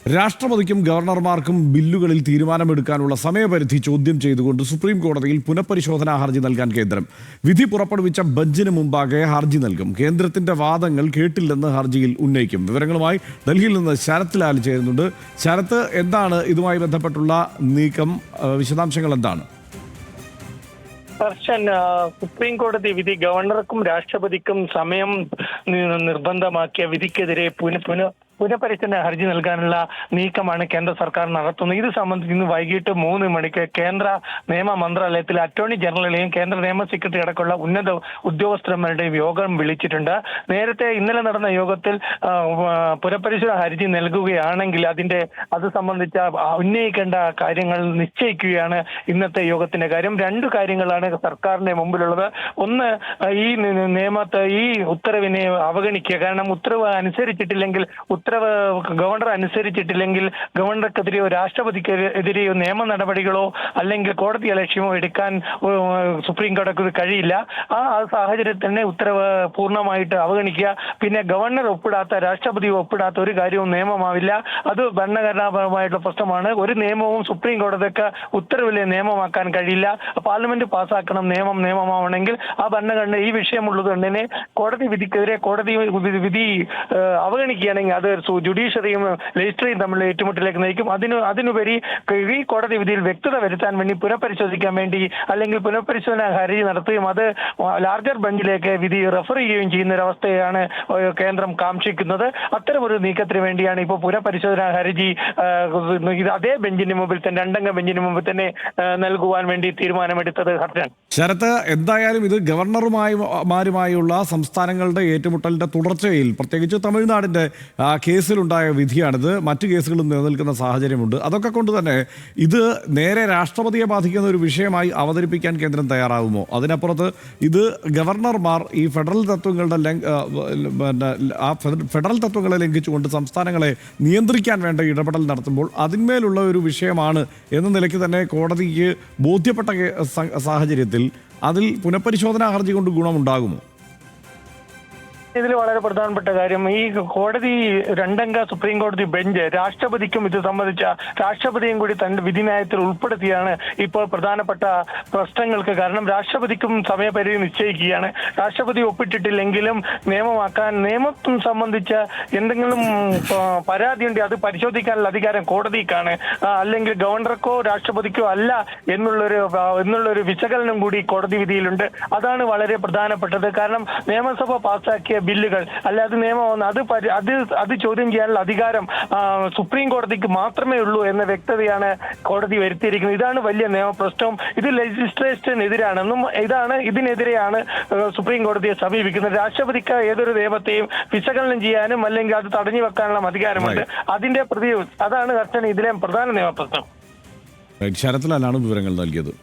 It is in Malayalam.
രാഷ്ട്രപതിക്കും ഗവർണർമാർക്കും ബില്ലുകളിൽ തീരുമാനമെടുക്കാനുള്ള സമയപരിധി ചോദ്യം ചെയ്തുകൊണ്ട് സുപ്രീം കോടതിയിൽ പുനഃപരിശോധനാ ഹർജി നൽകാൻ കേന്ദ്രം വിധി പുറപ്പെടുവിച്ച ബെഞ്ചിന് മുമ്പാകെ ഹർജി നൽകും. കേന്ദ്രത്തിന്റെ വാദങ്ങൾ കേട്ടില്ലെന്ന് ഹർജിയിൽ ഉന്നയിക്കും. വിവരങ്ങളുമായി ഡൽഹിയിൽ നിന്ന് ശരത് ലാൽ ചേരുന്നുണ്ട്. ശരത്ത്, എന്താണ് ഇതുമായി ബന്ധപ്പെട്ടുള്ള നീക്കം? വിശദാംശങ്ങൾ എന്താണ്? സുപ്രീം കോടതി വിധി ഗവർണർക്കും രാഷ്ട്രപതിക്കും സമയം നിർബന്ധമാക്കിയ വിധിക്കെതിരെ പുനഃപരിശോധന ഹർജി നൽകാനുള്ള നീക്കമാണ് കേന്ദ്ര സർക്കാർ നടത്തുന്നത്. ഇത് സംബന്ധിച്ച് ഇന്ന് വൈകിട്ട് 3 മണിക്ക് കേന്ദ്ര നിയമ മന്ത്രാലയത്തിൽ അറ്റോർണി ജനറലിനെയും കേന്ദ്ര നിയമ സെക്രട്ടറി അടക്കമുള്ള ഉന്നത ഉദ്യോഗസ്ഥന്മാരുടെയും യോഗം വിളിച്ചിട്ടുണ്ട്. നേരത്തെ ഇന്നലെ നടന്ന യോഗത്തിൽ പുനഃപരിശോധന ഹർജി നൽകുകയാണെങ്കിൽ അത് സംബന്ധിച്ച ഉന്നയിക്കേണ്ട കാര്യങ്ങൾ നിശ്ചയിക്കുകയാണ് ഇന്നത്തെ യോഗത്തിന്റെ കാര്യം. 2 കാര്യങ്ങളാണ് സർക്കാരിന്റെ മുമ്പിലുള്ളത്. ഒന്ന്, ഈ ഉത്തരവിനെ അവഗണിക്കുക. കാരണം ഉത്തരവ് അനുസരിച്ചിട്ടില്ലെങ്കിൽ ഗവർണർ അനുസരിച്ചിട്ടില്ലെങ്കിൽ ഗവർണർക്കെതിരെയോ രാഷ്ട്രപതിക്കെതിരെയോ നിയമ നടപടികളോ അല്ലെങ്കിൽ കോടതി അലക്ഷ്യമോ എടുക്കാൻ സുപ്രീം കോടതിക്ക് കഴിയില്ല. ആ സാഹചര്യത്തിൽ തന്നെ ഉത്തരവ് പൂർണ്ണമായിട്ട് അവഗണിക്കുക. പിന്നെ ഗവർണർ ഒപ്പിടാത്ത, രാഷ്ട്രപതി ഒപ്പിടാത്ത ഒരു കാര്യവും നിയമമാവില്ല. അത് ഭരണഘടനാപരമായിട്ടുള്ള പ്രശ്നമാണ്. ഒരു നിയമവും സുപ്രീം കോടതിക്ക് ഉത്തരവിലെ നിയമമാക്കാൻ കഴിയില്ല. പാർലമെന്റ് പാസ്സാക്കണം നിയമം നിയമമാവണമെങ്കിൽ. ആ ഭരണഘടന ഈ വിഷയമുള്ളത് കൊണ്ട് തന്നെ കോടതി വിധിക്കെതിരെ കോടതി വിധി അവഗണിക്കുകയാണെങ്കിൽ അത് ജുഡീഷ്യറിയും ലെജിസ്ലേച്ചറും തമ്മിലുള്ള ഏറ്റുമുട്ടലിലേക്ക് നയിക്കും. അതിനുപരി ഈ കോടതി വിധിയിൽ വ്യക്തത വരുത്താൻ വേണ്ടി പുനഃപരിശോധിക്കാൻ വേണ്ടി അല്ലെങ്കിൽ പുനഃപരിശോധന ഹർജി നടത്തുകയും അത് ലാർജർ ബെഞ്ചിലേക്ക് വിധി റെഫർ ചെയ്യുകയും ചെയ്യുന്ന ഒരവസ്ഥയാണ് കേന്ദ്രം കാക്ഷിക്കുന്നത്. അത്തരമൊരു നീക്കത്തിന് വേണ്ടിയാണ് ഇപ്പോൾ പുനഃപരിശോധന ഹർജി അതേ ബെഞ്ചിന് മുമ്പിൽ തന്നെ, 2 അംഗ ബെഞ്ചിന് മുമ്പിൽ തന്നെ നൽകുവാൻ വേണ്ടി തീരുമാനമെടുത്തത്. ശരത്ത്, എന്തായാലും ഇത് ഗവർണർമാരുമായുള്ള സംസ്ഥാനങ്ങളുടെ ഏറ്റുമുട്ടലിന്റെ തുടർച്ചയിൽ പ്രത്യേകിച്ച് തമിഴ്നാടിന്റെ കേസിലുണ്ടായ വിധിയാണിത്. മറ്റു കേസുകളും നിലനിൽക്കുന്ന സാഹചര്യമുണ്ട്. അതൊക്കെ കൊണ്ട് തന്നെ ഇത് നേരെ രാഷ്ട്രപതിയെ ബാധിക്കുന്ന ഒരു വിഷയമായി അവതരിപ്പിക്കാൻ കേന്ദ്രം തയ്യാറാകുമോ? അതിനപ്പുറത്ത് ഇത് ഗവർണർമാർ ഈ ഫെഡറൽ തത്വങ്ങളെ ലംഘിച്ചുകൊണ്ട് സംസ്ഥാനങ്ങളെ നിയന്ത്രിക്കാൻ വേണ്ട ഇടപെടൽ നടത്തുമ്പോൾ അതിന്മേലുള്ള ഒരു വിഷയമാണ് എന്ന നിലയ്ക്ക് തന്നെ കോടതിക്ക് ബോധ്യപ്പെട്ട സാഹചര്യത്തിൽ അതിൽ പുനഃപരിശോധനാ ഹർജി കൊണ്ട് ഗുണമുണ്ടാകുമോ? ഇതിൽ വളരെ പ്രധാനപ്പെട്ട കാര്യം, ഈ കോടതി 2 അംഗ സുപ്രീം കോടതി ബെഞ്ച് രാഷ്ട്രപതിക്കും ഇത് സംബന്ധിച്ച രാഷ്ട്രപതിയും കൂടി തന്റെ വിധിന്യായത്തിൽ ഉൾപ്പെടുത്തിയാണ് ഇപ്പോൾ പ്രധാനപ്പെട്ട പ്രശ്നങ്ങൾക്ക് കാരണം. രാഷ്ട്രപതിക്കും സമയപരിധി നിശ്ചയിക്കുകയാണ്. രാഷ്ട്രപതി ഒപ്പിട്ടിട്ടില്ലെങ്കിലും നിയമം സംബന്ധിച്ച എന്തെങ്കിലും പരാതിയുണ്ട് അത് പരിശോധിക്കാനുള്ള അധികാരം കോടതിക്കാണ്, അല്ലെങ്കിൽ ഗവർണർക്കോ രാഷ്ട്രപതിക്കോ അല്ല എന്നുള്ളൊരു വിശകലനം കൂടി കോടതി വിധിയിലുണ്ട്. അതാണ് വളരെ പ്രധാനപ്പെട്ടത്. കാരണം നിയമസഭ പാസ്സാക്കിയ ബില്ലുകൾ അല്ലാതെ നിയമം അത് ചോദ്യം ചെയ്യാനുള്ള അധികാരം സുപ്രീം കോടതിക്ക് മാത്രമേ ഉള്ളൂ എന്ന വ്യക്തതയാണ് കോടതി വരുത്തിയിരിക്കുന്നത്. ഇതാണ് വലിയ നിയമപ്രശ്നവും. ഇത് ലെജിസ്ലേച്ചറിനെതിരാണെന്നും ഇതിനെതിരെയാണ് സുപ്രീം കോടതിയെ സമീപിക്കുന്നത്. രാഷ്ട്രപതിക്ക് ഏതൊരു നിയമത്തെയും വിശകലനം ചെയ്യാനും അല്ലെങ്കിൽ അത് തടഞ്ഞു വെക്കാനുള്ള അധികാരമുണ്ട്. അതാണ് ഇതിലെ പ്രധാന നിയമപ്രശ്നം. ശരത് ലാലാണ് വിവരങ്ങൾ നൽകിയത്.